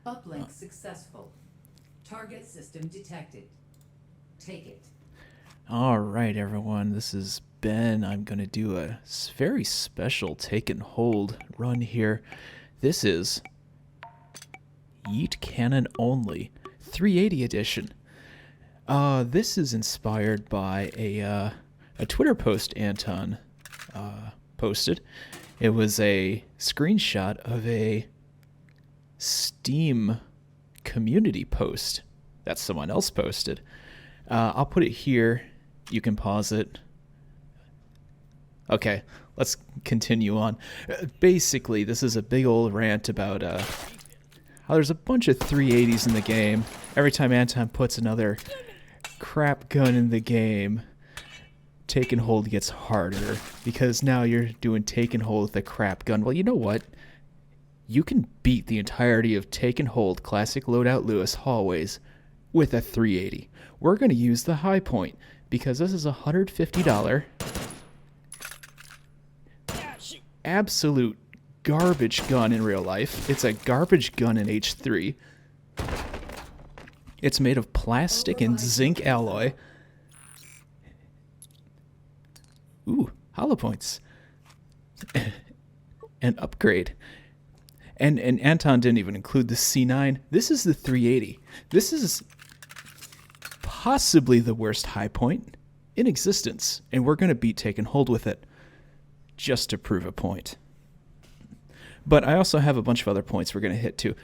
Uplink successful. Target system detected. Take it. All right, everyone. This is Ben. I'm going to do a very special take and hold run here. This is Yeet Cannon only, 380 edition. This is inspired by a Twitter post Anton posted. It was a screenshot of a Steam community post that someone else posted. I'll put it here. You can pause it. Okay, let's continue on. Basically, this is a big old rant about how there's a bunch of 380s in the game. Every time Anton puts another crap gun in the game, take and hold gets harder because now you're doing take and hold with a crap gun. Well, you know what? You can beat the entirety of take and hold Classic Loadout Louis hallways with a 380. We're going to use the high point because this is a $150 absolute garbage gun in real life. It's a garbage gun in H3. It's made of plastic and zinc alloy. Ooh, hollow points. An upgrade. And Anton didn't even include the C9. This is the 380. This is possibly the worst high point in existence. And we're going to beat take and hold with it just to prove a point. But I also have a bunch of other points we're going to hit too.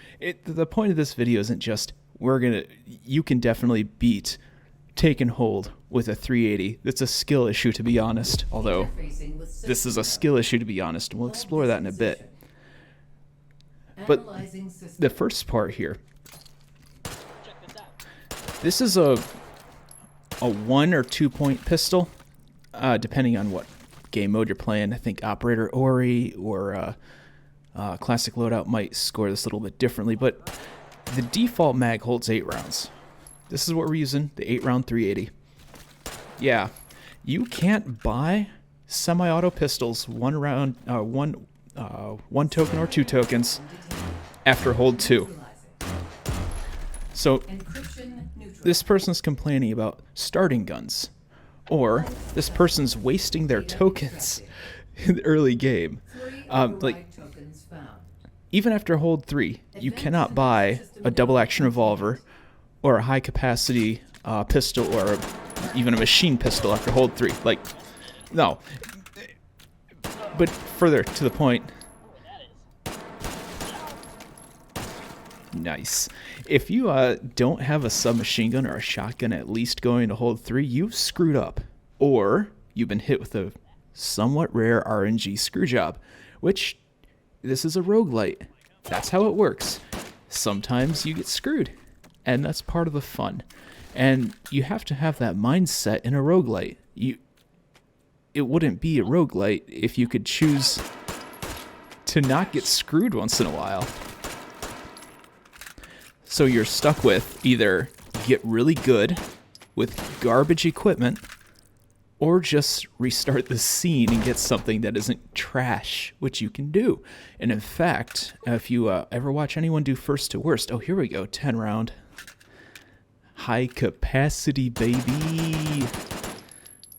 The point of this video isn't just you can definitely beat take and hold with a 380. It's a skill issue, to be honest. Although this is a skill issue, to be honest. We'll explore that in a bit. But the first part here, this is a 1 or 2 point pistol, depending on what game mode you're playing. I think Operator Ori or Classic Loadout might score this a little bit differently, but the default mag holds 8 rounds. This is what we're using, the 8-round 380. Yeah, you can't buy semi-auto pistols one token or 2 tokens after hold 2. So this person's complaining about starting guns, or this person's wasting their tokens in the early game. Even after hold 3, you cannot buy a double-action revolver or a high-capacity pistol or even a machine pistol after hold 3. Like, no. But further to the point, nice. If you don't have a submachine gun or a shotgun at least going to hold 3, you've screwed up. Or you've been hit with a somewhat rare RNG screwjob, which this is a roguelite. That's how it works. Sometimes you get screwed, and that's part of the fun. And you have to have that mindset in a roguelite. It wouldn't be a roguelite if you could choose to not get screwed once in a while. So you're stuck with either get really good with garbage equipment, or just restart the scene and get something that isn't trash, which you can do. And in fact, if you ever watch anyone do first to worst, oh, here we go, 10 round. High capacity, baby.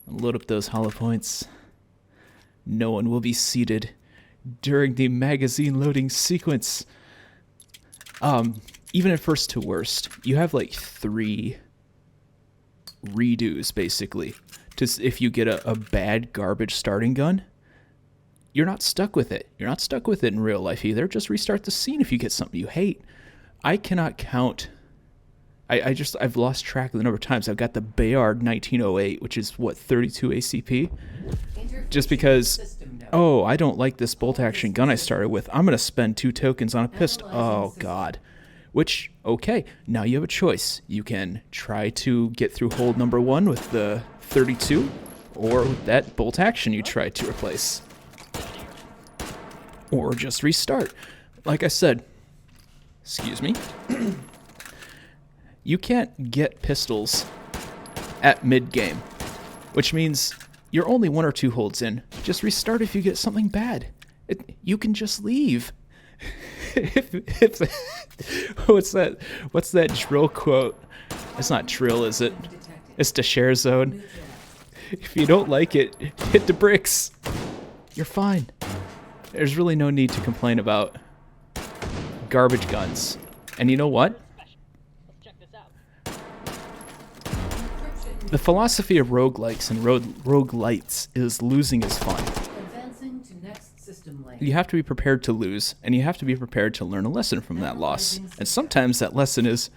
Load up those hollow points. No one will be seated during the magazine loading sequence. Even at first to worst, you have like 3 redos, basically. If you get a bad garbage starting gun, you're not stuck with it. You're not stuck with it in real life either. Just restart the scene if you get something you hate. I cannot count. I've lost track of the number of times I've got the Bayard 1908, which is, 32 ACP? Just because, I don't like this bolt-action gun I started with. I'm going to spend 2 tokens on a pistol. Oh, God. Which, okay, now you have a choice. You can try to get through hold number 1 with the 32, or with that bolt action you tried to replace. Or just restart. Like I said, excuse me, you can't get pistols at mid-game, which means you're only 1 or 2 holds in. Just restart if you get something bad. You can just leave. What's that drill quote? It's not drill, is it? It's the share zone. If you don't like it, hit the bricks. You're fine. There's really no need to complain about garbage guns. And you know what? The philosophy of roguelikes and roguelites is losing is fun. Advancing to next system lane. You have to be prepared to lose, and you have to be prepared to learn a lesson from that loss. And sometimes that lesson is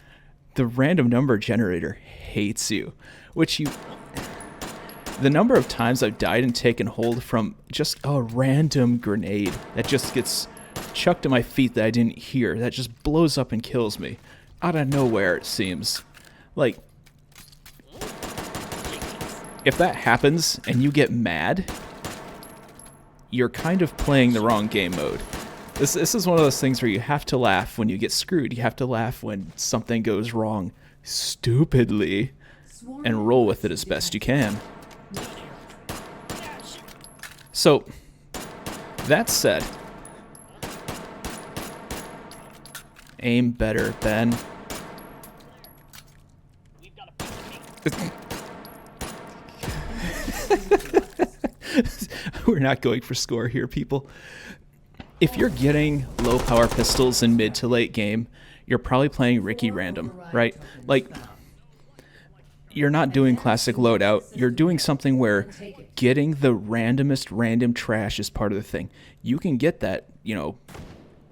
the random number generator hates you, which you... The number of times I've died and taken hold from just a random grenade that just gets chucked at my feet that I didn't hear, that just blows up and kills me. Out of nowhere, it seems. Like, if that happens and you get mad, you're kind of playing the wrong game mode. This is one of those things where you have to laugh when you get screwed. You have to laugh when something goes wrong stupidly and roll with it as best you can. So, that said, aim better, Ben. We're not going for score here, people. If you're getting low power pistols in mid to late game, you're probably playing Ricky random, right? Like, you're not doing classic loadout. You're doing something where getting the randomest random trash is part of the thing. You can get that, you know,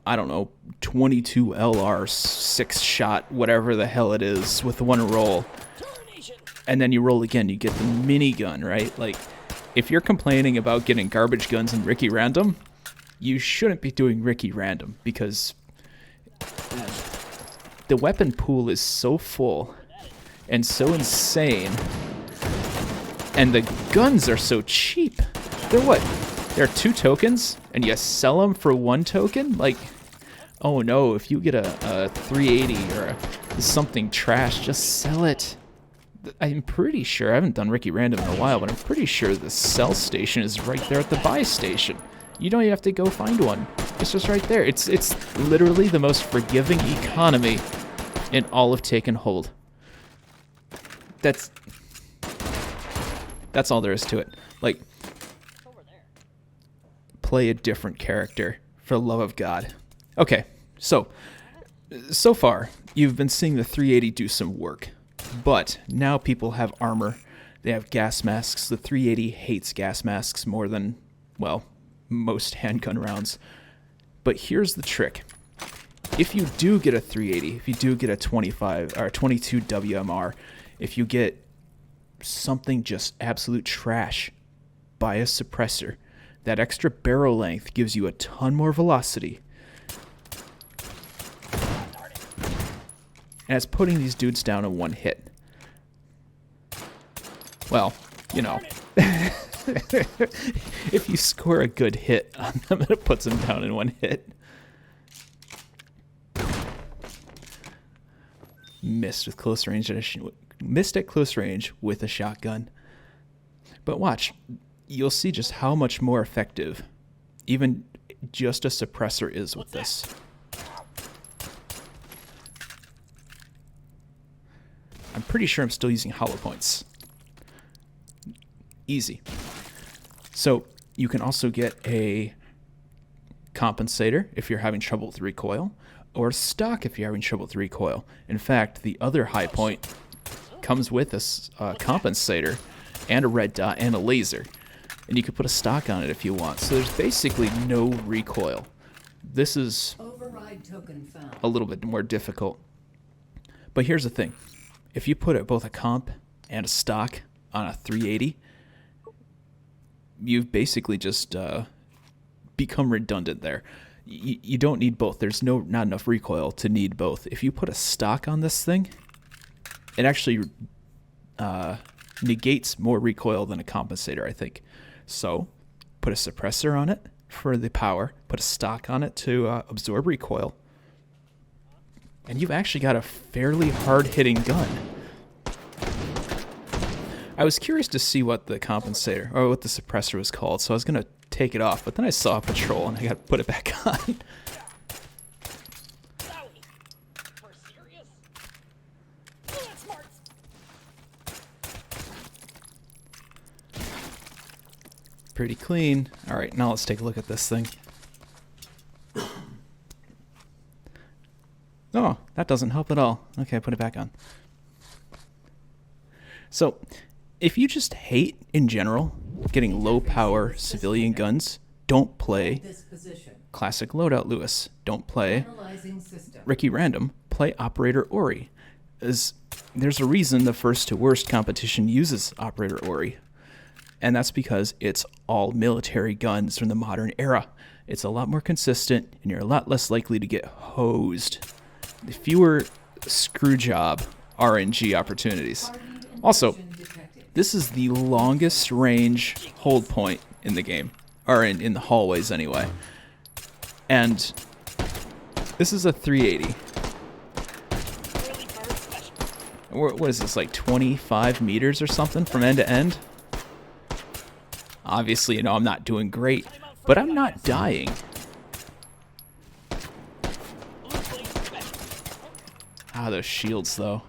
I don't know, 22 LR 6-shot, whatever the hell it is, with one roll. And then you roll again, you get the minigun, right? Like, if you're complaining about getting garbage guns in Ricky random, you shouldn't be doing Ricky random, because the weapon pool is so full and so insane, and the guns are so cheap. They're what? They're 2 tokens, and you sell them for 1 token? Like, oh no, if you get a 380 or something trash, just sell it. I'm pretty sure, I haven't done Ricky Random in a while, but I'm pretty sure the sell station is right there at the buy station. You don't even have to go find one. It's just right there. It's literally the most forgiving economy in all of Taken Hold. That's all there is to it. Like, play a different character, for the love of God. Okay, so far, you've been seeing the 380 do some work. But now people have armor. They have gas masks. The 380 hates gas masks more than, well, most handgun rounds. But here's the trick. If you do get a 380, if you do get a 25 or 22 WMR, if you get something just absolute trash, buy a suppressor. That extra barrel length gives you a ton more velocity. And it's putting these dudes down in 1 hit. Well, you know. If you score a good hit on them, it puts them down in 1 hit. Missed with close range. Missed at close range with a shotgun. But watch. You'll see just how much more effective even just a suppressor is with this. I'm pretty sure I'm still using hollow points. Easy. So you can also get a compensator if you're having trouble with recoil, or stock if you're having trouble with recoil. In fact, the other high point comes with a compensator and a red dot and a laser. And you can put a stock on it if you want. So there's basically no recoil. This is Override token found. a little bit more difficult. But here's the thing. If you put both a comp and a stock on a 380, you've basically just become redundant there. You don't need both. There's not enough recoil to need both. If you put a stock on this thing, it actually negates more recoil than a compensator, I think. So put a suppressor on it for the power, put a stock on it to absorb recoil, and you've actually got a fairly hard-hitting gun. I was curious to see what the compensator, or what the suppressor was called, so I was going to take it off, but then I saw a patrol and I got to put it back on. pretty clean. All right, now let's take a look at this thing. Oh, that doesn't help at all. Okay, put it back on. So, if you just hate, in general, getting low-power civilian guns, don't play This position. Classic Loadout Louis. Don't play Analyzing system. Ricky Random. Play Operator Ori. There's a reason the first to worst competition uses Operator Ori. And that's because it's all military guns from the modern era. It's a lot more consistent, and you're a lot less likely to get hosed. Fewer screwjob RNG opportunities. Also, this is the longest range hold point in the game, or in the hallways anyway. And this is a 380. What is this, like 25 meters or something from end to end? Obviously, you know, I'm not doing great, but I'm not dying. Ah, those shields, though.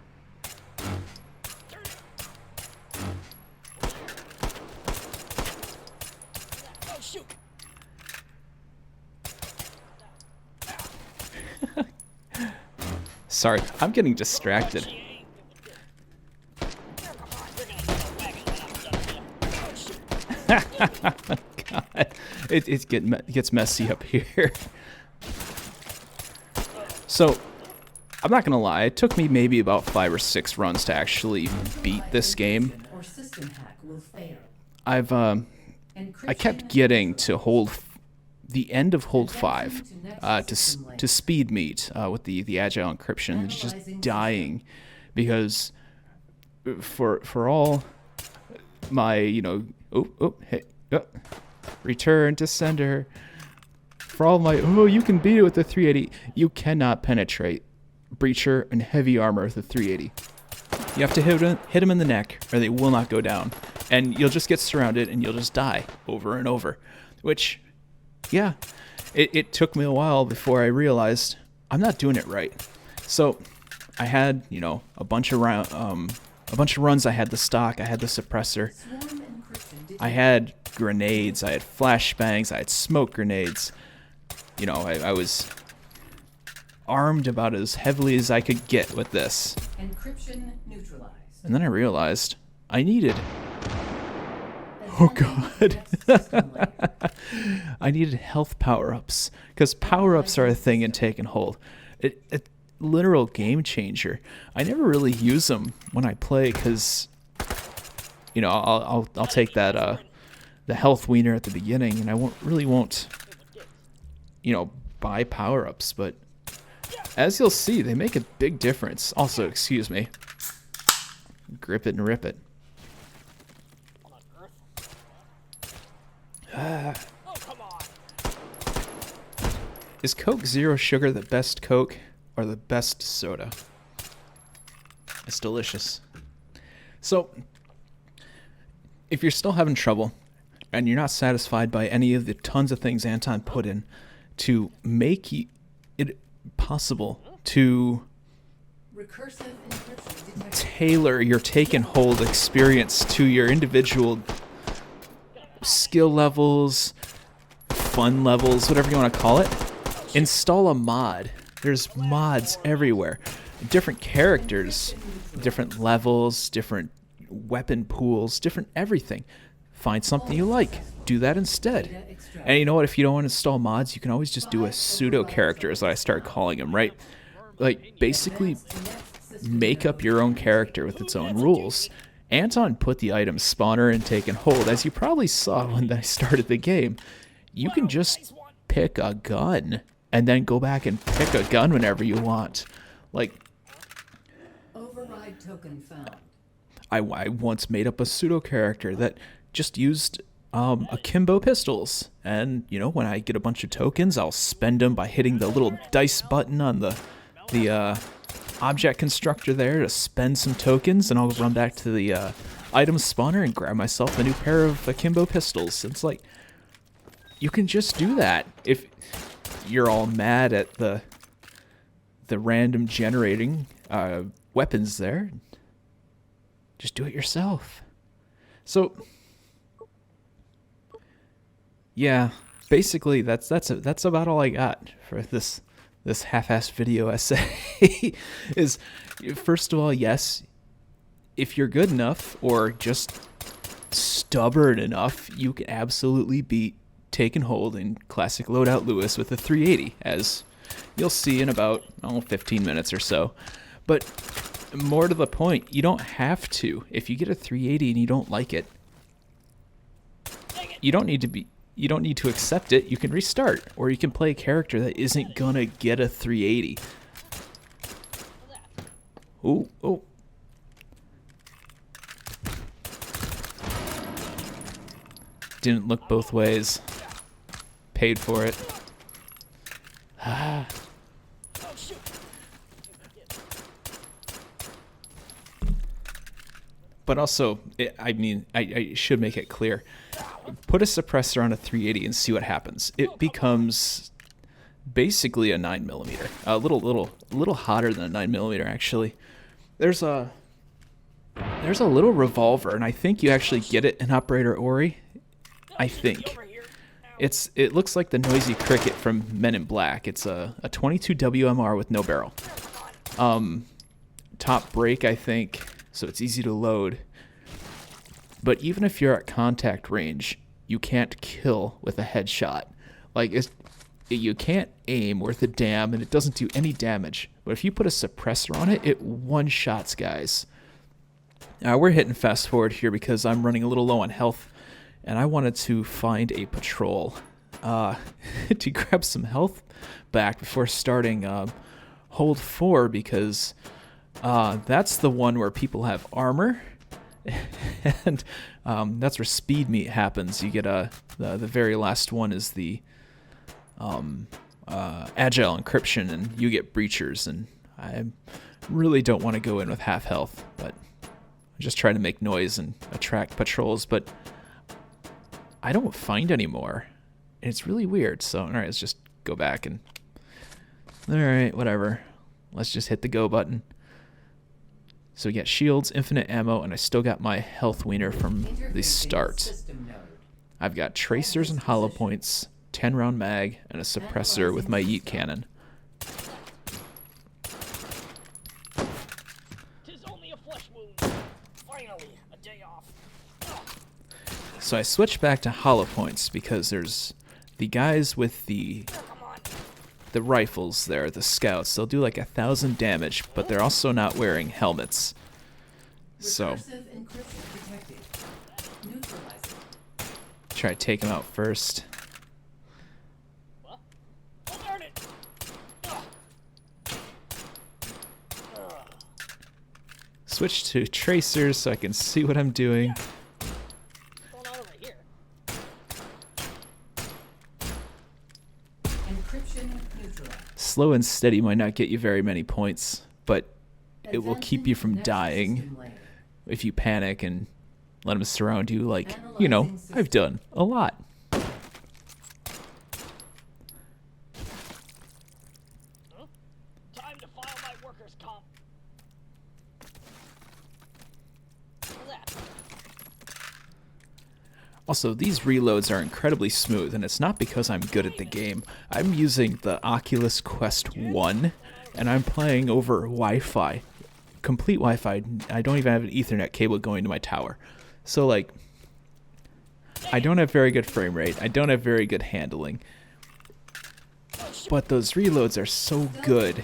Sorry, I'm getting distracted. God, it gets messy up here. So, I'm not gonna lie, it took me maybe about 5 or 6 runs to actually beat this game. Or system hack will fail. I kept getting to the end of hold 5 to speed meet with the agile encryption, and just dying because for all my, you know, return to sender, for all my you can beat it with the 380, you cannot penetrate breacher and heavy armor with the 380. You have to hit them in the neck or they will not go down, and you'll just get surrounded and you'll just die over and over, which, yeah, it took me a while before I realized I'm not doing it right. So I had, you know, a bunch of runs. I had the stock, I had the suppressor, I had grenades, I had flashbangs, I had smoke grenades. You know, I was armed about as heavily as I could get with this. Encryption neutralized. And then I realized I needed... Oh god. I needed health power-ups, because power-ups are a thing in Take and Hold. A literal game changer. I never really use them when I play because, you know, I'll take that the health wiener at the beginning, and I won't you know, buy power-ups, but as you'll see, they make a big difference. Also, excuse me. Grip it and rip it. Is Coke Zero Sugar the best Coke or the best soda? It's delicious. So, if you're still having trouble and you're not satisfied by any of the tons of things Anton put in to make it possible to Recursive encryption detected. tailor your take and hold experience to your individual skill levels, fun levels, whatever you want to call it, install a mod. There's mods everywhere. Different characters, different levels, different weapon pools, different everything. Find something you like. Do that instead. And you know what? If you don't want to install mods, you can always just do a pseudo character, is what I start calling them, right? Like, basically make up your own character with its own rules. Anton put the item spawner in Take and Hold. As you probably saw when I started the game, you can just pick a gun and then go back and pick a gun whenever you want. Like, Override token found. I once made up a pseudo character that just used akimbo pistols, and you know, when I get a bunch of tokens, I'll spend them by hitting the little dice button on the object constructor there to spend some tokens, and I'll run back to the item spawner and grab myself a new pair of akimbo pistols. It's like, you can just do that. If you're all mad at the random generating weapons there, just do it yourself. So Yeah, basically that's about all I got for this half-assed video essay. Is first of all, yes, if you're good enough or just stubborn enough, you can absolutely beat Take and Hold in Classic Loadout Louis with a 380, as you'll see in about 15 minutes or so. But more to the point, you don't have to. If you get a 380 and you don't like it, you don't need to accept it. You can restart, or you can play a character that isn't gonna get a 380. Ooh, oh. Didn't look both ways. Paid for it. But also, I should make it clear. Put a suppressor on a 380 and see what happens. It becomes basically a 9mm. A little hotter than a 9mm actually. There's a little revolver, and I think you actually get it in Operator Ori. I think. It looks like the Noisy Cricket from Men in Black. It's a 22 WMR with no barrel. Top break, I think, so it's easy to load. But even if you're at contact range, you can't kill with a headshot. Like, you can't aim worth a damn, and it doesn't do any damage. But if you put a suppressor on it, it one-shots guys. Now, we're hitting fast forward here because I'm running a little low on health, and I wanted to find a patrol to grab some health back before starting Hold 4, because that's the one where people have armor, and that's where speed meet happens. You get the very last one is the agile encryption, and you get breachers, and I really don't want to go in with half health, but I'm just trying to make noise and attract patrols, but I don't find any more. And it's really weird. So, all right, let's just go back and... All right, whatever. Let's just hit the go button. So we got shields, infinite ammo, and I still got my health wiener from the start. I've got tracers and hollow points, 10-round mag, and a suppressor with my Yeet Cannon. So I switched back to hollow points because there's the guys with the rifles there, the scouts. They'll do like 1,000 damage, but they're also not wearing helmets. So try to take them out first. Switch to tracers so I can see what I'm doing. Slow and steady might not get you very many points, but it will keep you from dying if you panic and let them surround you like, you know, I've done a lot. Time to file my workers' comp. Also, these reloads are incredibly smooth, and it's not because I'm good at the game. I'm using the Oculus Quest 1, and I'm playing over Wi-Fi. Complete Wi-Fi. I don't even have an Ethernet cable going to my tower. So, like, I don't have very good frame rate. I don't have very good handling. But those reloads are so good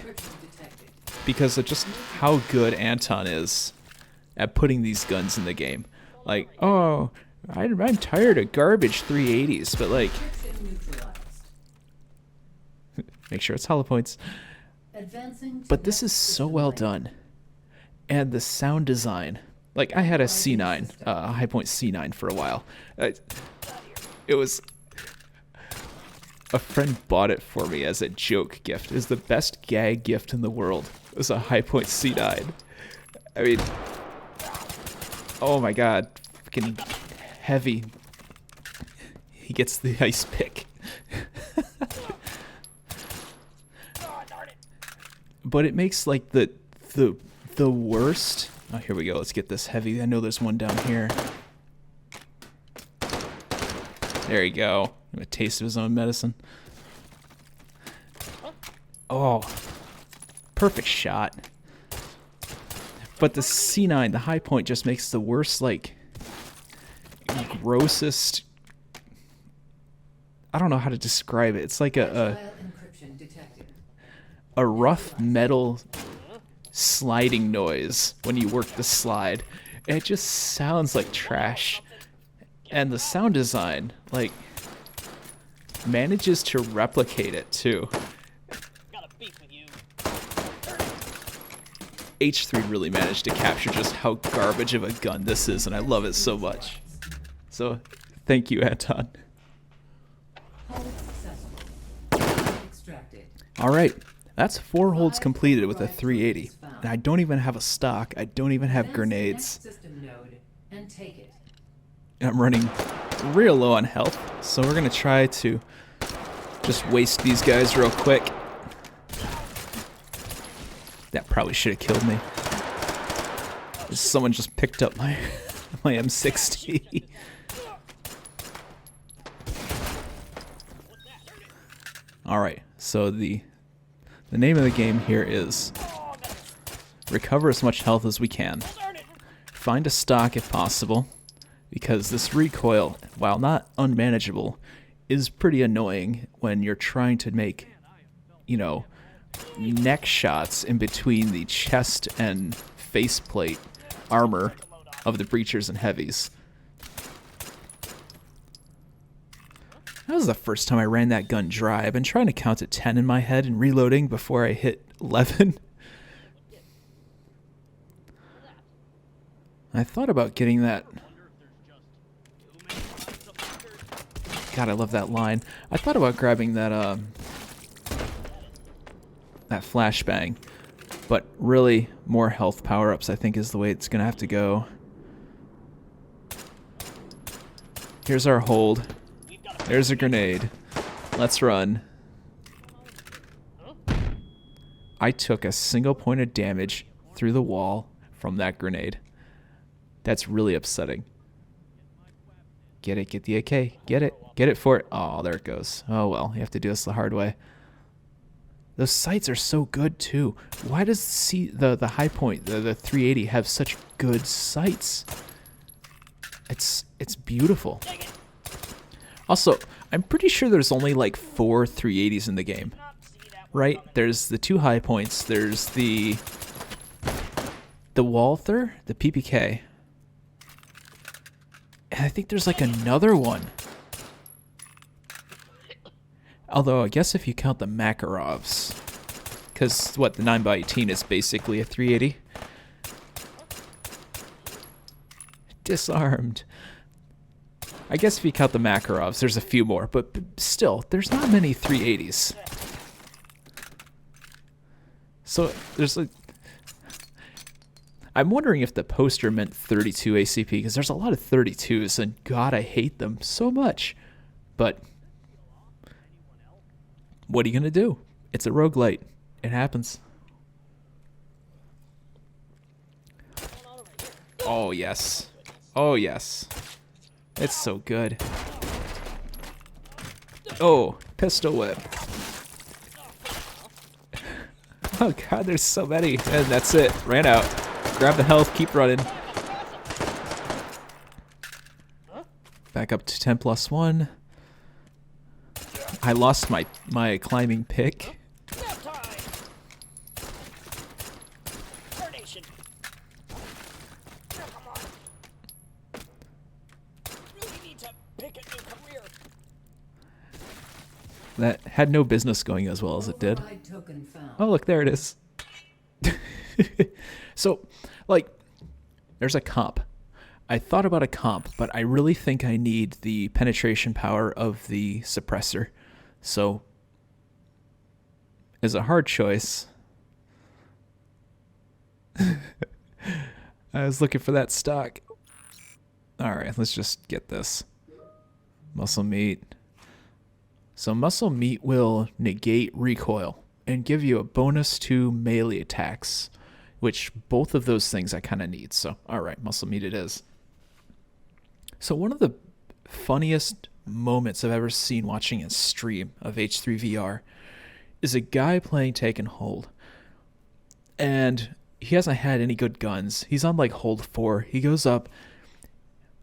because of just how good Anton is at putting these guns in the game. Like, oh... I'm tired of garbage 380s, but like, make sure it's hollow points. But this is so well done, and the sound design. Like, I had a C9, a high point C9 for a while. It was a friend bought it for me as a joke gift. It was the best gag gift in the world. It was a high point C9. I mean, oh my god, fucking heavy. He gets the ice pick. But it makes like the worst. Oh, here we go. Let's get this heavy. I know there's one down here. There you go. A taste of his own medicine. Oh, perfect shot. But the C9, the high point, just makes the worst, like, grossest. I don't know how to describe it. It's like File encryption detected. a rough metal sliding noise when you work the slide. It just sounds like trash. And the sound design, like, manages to replicate it too. Got a beef with you. H3 really managed to capture just how garbage of a gun this is, and I love it so much. So, thank you, Anton. Hold successful. Extracted. All right, that's 4 holds completed with a 380. And I don't even have a stock. I don't even have Advance grenades. to the next system node and take it. I'm running real low on health, so we're gonna try to just waste these guys real quick. That probably should have killed me. Someone just picked up my my M60. All right, so the name of the game here is recover as much health as we can. Find a stock if possible, because this recoil, while not unmanageable, is pretty annoying when you're trying to make, you know, neck shots in between the chest and faceplate armor of the breachers and heavies. That was the first time I ran that gun dry. I've been trying to count to 10 in my head and reloading before I hit 11. I thought about getting that. God, I love that line. I thought about grabbing that that flashbang, but really more health power-ups I think is the way it's gonna have to go. Here's our hold. There's a grenade. Let's run. I took a single point of damage through the wall from that grenade. That's really upsetting. Get it, get the AK. Get it for it. Oh, there it goes. Oh well, you have to do this the hard way. Those sights are so good too. Why does the high point, the 380, have such good sights? It's beautiful. Also, I'm pretty sure there's only like 4 380s in the game, right? There's the 2 high points. There's the Walther, the PPK, and I think there's like another one. Although I guess if you count the Makarovs, because what, the 9x18 is basically a 380. Disarmed. I guess if you count the Makarovs, there's a few more, but still, there's not many 380s. So there's like, I'm wondering if the poster meant 32 ACP, because there's a lot of 32s, and God, I hate them so much. But what are you gonna do? It's a roguelite. It happens. Oh yes. Oh yes. It's so good. Oh, pistol whip. Oh god, there's so many. And that's it. Ran out. Grab the health, keep running. Back up to 10 plus 1. I lost my climbing pick. That had no business going as well as it did. Override token found. Oh, look, there it is. So, like, there's a comp. I thought about a comp, but I really think I need the penetration power of the suppressor. So, as a hard choice, I was looking for that stock. All right, let's just get this. Muscle meat. So muscle meat will negate recoil and give you a bonus to melee attacks, which both of those things I kind of need. So, all right, muscle meat it is. So one of the funniest moments I've ever seen watching a stream of H3VR is a guy playing Take and Hold. And he hasn't had any good guns. He's on like hold 4. He goes up.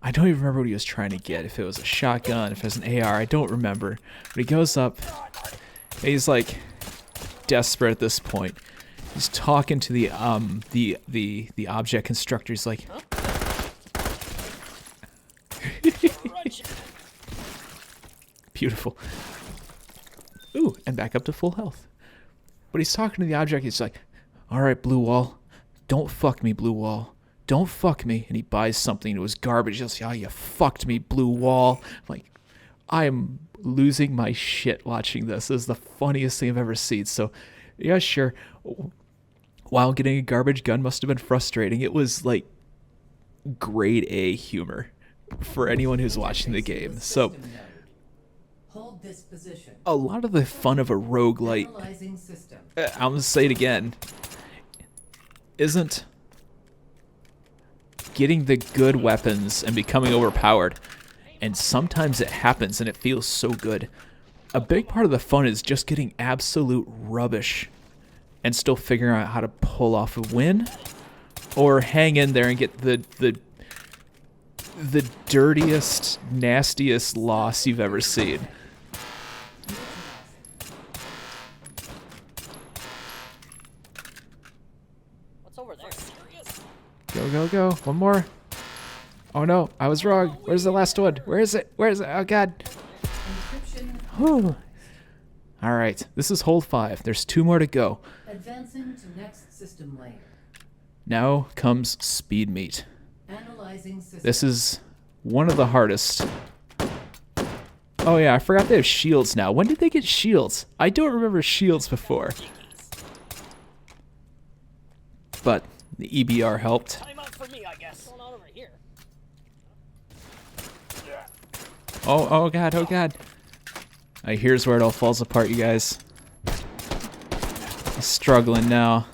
I don't even remember what he was trying to get. If it was a shotgun, if it was an AR, I don't remember. But he goes up. And he's like desperate at this point. He's talking to the object constructor. He's like, beautiful. Ooh, and back up to full health. But he's talking to the object. He's like, all right, blue wall, don't fuck me, blue wall. Don't fuck me. And he buys something. It was garbage. He'll say, oh, you fucked me, blue wall. I'm like, I am losing my shit watching this. This is the funniest thing I've ever seen. So, yeah, sure. While getting a garbage gun must have been frustrating. It was like grade A humor for anyone who's watching the game. So, Hold this position. a lot of the fun of a roguelite, Analyzing system. I'm going to say it again, isn't getting the good weapons and becoming overpowered. And sometimes it happens and it feels so good. A big part of the fun is just getting absolute rubbish and still figuring out how to pull off a win or hang in there and get the dirtiest, nastiest loss you've ever seen. What's over there? Serious? Go, go, go. One more. Oh no, I was wrong. Where's the last one? Where is it? Where is it? Oh god. Encryption. Whew. All right, this is hold 5. There's 2 more to go. Advancing to next system layer. Now comes speed meat. Analyzing system. This is one of the hardest. Oh yeah, I forgot they have shields now. When did they get shields? I don't remember shields before. But the EBR helped. Time out for me, I guess. What's going on over here? Oh god, oh god. Here's where it all falls apart, you guys. He's struggling now.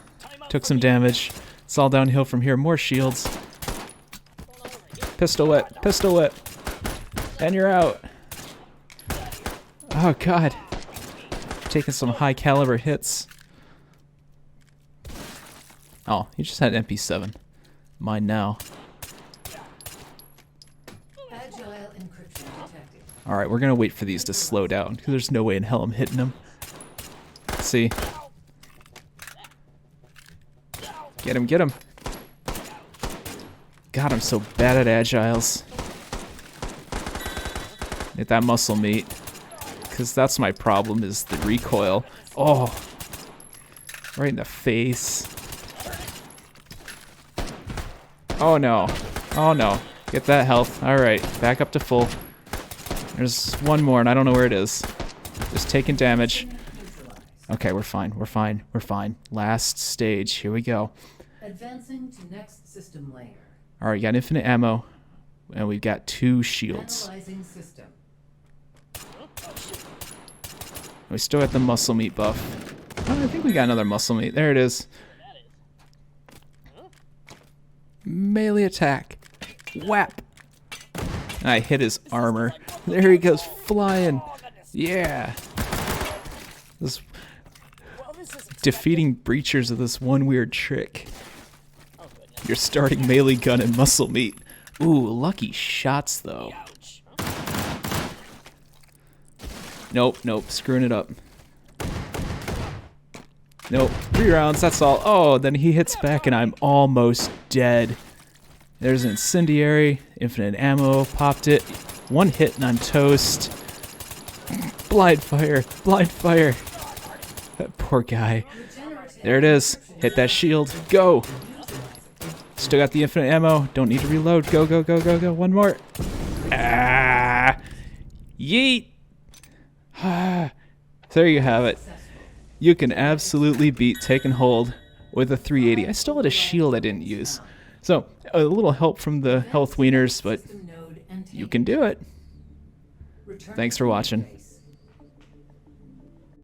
Took some damage. It's all downhill from here. More shields. Pistol whip, pistol whip. And you're out. Oh god. Taking some high caliber hits. Oh, he just had MP7. Mine now. Agile encryption detected. Alright, we're gonna wait for these to slow down, because there's no way in hell I'm hitting them. Let's see. Get him, get him. God, I'm so bad at agiles. Get that muscle meat. Because that's my problem, is the recoil. Oh. Right in the face. Oh no. Oh no. Get that health. Alright, back up to full. There's one more and I don't know where it is. Just taking damage. Okay, we're fine. We're fine. We're fine. Last stage. Here we go. Advancing to next system layer. Alright, got infinite ammo. And we've got 2 shields. Analyzing system. We still got the muscle meat buff. Oh, I think we got another muscle meat. There it is. Melee attack. Whap. And I hit his armor. There he goes flying. Yeah. This defeating breachers of this one weird trick. You're starting melee gun and muscle meat. Ooh, lucky shots though. Nope, nope, screwing it up. Nope, 3 rounds, that's all. Oh, then he hits back and I'm almost dead. There's an incendiary, infinite ammo, popped it. 1 hit and I'm toast. Blind fire, blind fire. That poor guy. There it is. Hit that shield. Go. Still got the infinite ammo. Don't need to reload. Go, go, go, go, go. One more. Ah. Yeet. There you have it. You can absolutely beat Take and Hold with a 380. I still had a shield I didn't use. So, a little help from the health wieners, but you can do it. Thanks for watching.